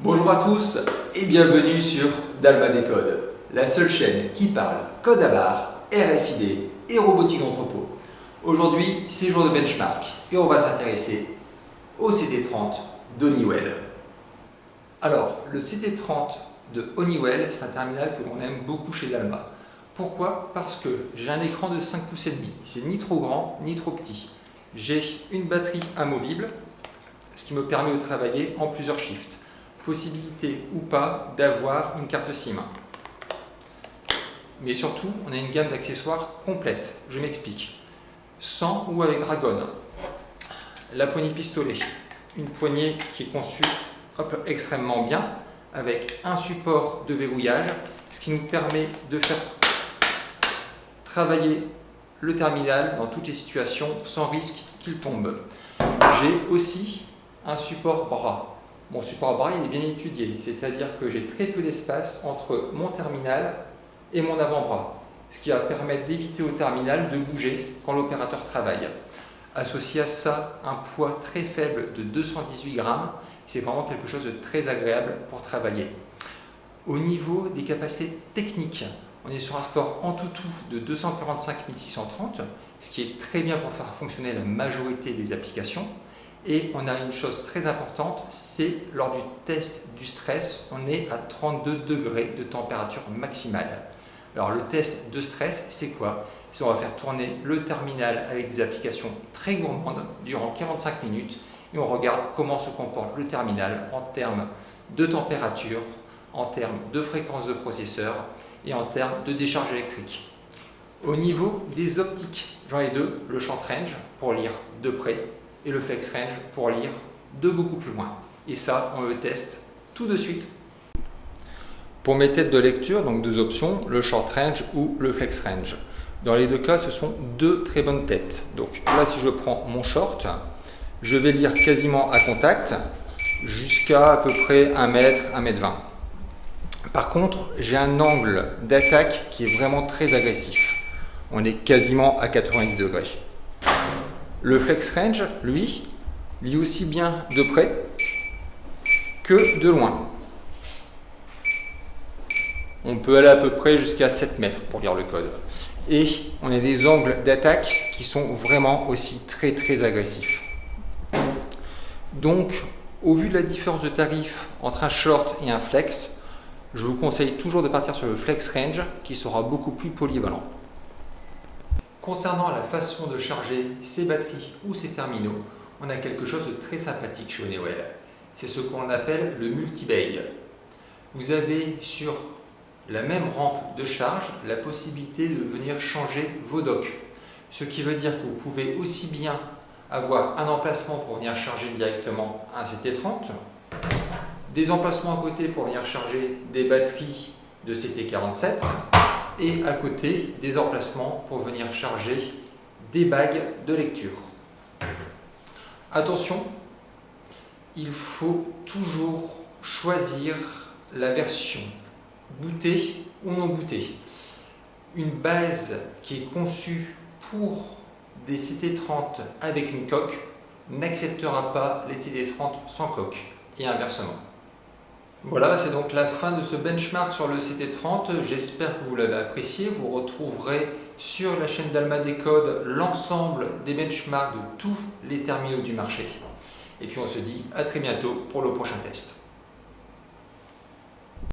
Bonjour à tous et bienvenue sur Dalma Décode, la seule chaîne qui parle code à barre, RFID et robotique d'entrepôt. Aujourd'hui, c'est jour de benchmark et on va s'intéresser au CT30 d'Honeywell. Alors, le CT30 de Honeywell, c'est un terminal que l'on aime beaucoup chez Dalma. Pourquoi? Parce que j'ai un écran de 5 pouces et demi, c'est ni trop grand ni trop petit. J'ai une batterie amovible, ce qui me permet de travailler en plusieurs shifts. Possibilité ou pas d'avoir une carte SIM. Mais surtout, on a une gamme d'accessoires complète. Je m'explique. Sans ou avec Dragon. La poignée pistolet. Une poignée qui est conçue extrêmement bien, avec un support de verrouillage, ce qui nous permet de faire travailler le terminal dans toutes les situations sans risque qu'il tombe. J'ai aussi un support bras. Mon support bras il est bien étudié, c'est-à-dire que j'ai très peu d'espace entre mon terminal et mon avant-bras, ce qui va permettre d'éviter au terminal de bouger quand l'opérateur travaille. Associé à ça, un poids très faible de 218 grammes, c'est vraiment quelque chose de très agréable pour travailler. Au niveau des capacités techniques, on est sur un score en tout de 245 630, ce qui est très bien pour faire fonctionner la majorité des applications. Et on a une chose très importante, c'est lors du test du stress, on est à 32 degrés de température maximale. Alors le test de stress, c'est quoi? C'est on va faire tourner le terminal avec des applications très gourmandes durant 45 minutes et on regarde comment se comporte le terminal en termes de température, en termes de fréquence de processeur et en termes de décharge électrique. Au niveau des optiques, j'en ai deux, le short range pour lire de près et le flex range pour lire de beaucoup plus loin. Et ça, on le teste tout de suite. Pour mes têtes de lecture, donc deux options, le short range ou le flex range. Dans les deux cas, ce sont deux très bonnes têtes. Donc là, si je prends mon short, je vais lire quasiment à contact jusqu'à à peu près 1 mètre, 1 mètre 20. Par contre, j'ai un angle d'attaque qui est vraiment très agressif. On est quasiment à 90 degrés. Le flex range, lui, lit aussi bien de près que de loin. On peut aller à peu près jusqu'à 7 mètres pour lire le code. Et on a des angles d'attaque qui sont vraiment aussi très agressifs. Donc, au vu de la différence de tarif entre un short et un flex, je vous conseille toujours de partir sur le flex range qui sera beaucoup plus polyvalent. Concernant la façon de charger ces batteries ou ces terminaux, on a quelque chose de très sympathique chez Honeywell. C'est ce qu'on appelle le multi-bay. Vous avez sur la même rampe de charge la possibilité de venir changer vos docks. Ce qui veut dire que vous pouvez aussi bien avoir un emplacement pour venir charger directement un CT30, des emplacements à côté pour venir charger des batteries de CT47, et à côté des emplacements pour venir charger des bagues de lecture. Attention, il faut toujours choisir la version bootée ou non bootée. Une base qui est conçue pour des CT30 avec une coque n'acceptera pas les CT30 sans coque et inversement. Voilà, c'est donc la fin de ce benchmark sur le CT30. J'espère que vous l'avez apprécié. Vous retrouverez sur la chaîne Dalma Décode l'ensemble des benchmarks de tous les terminaux du marché. Et puis on se dit à très bientôt pour le prochain test.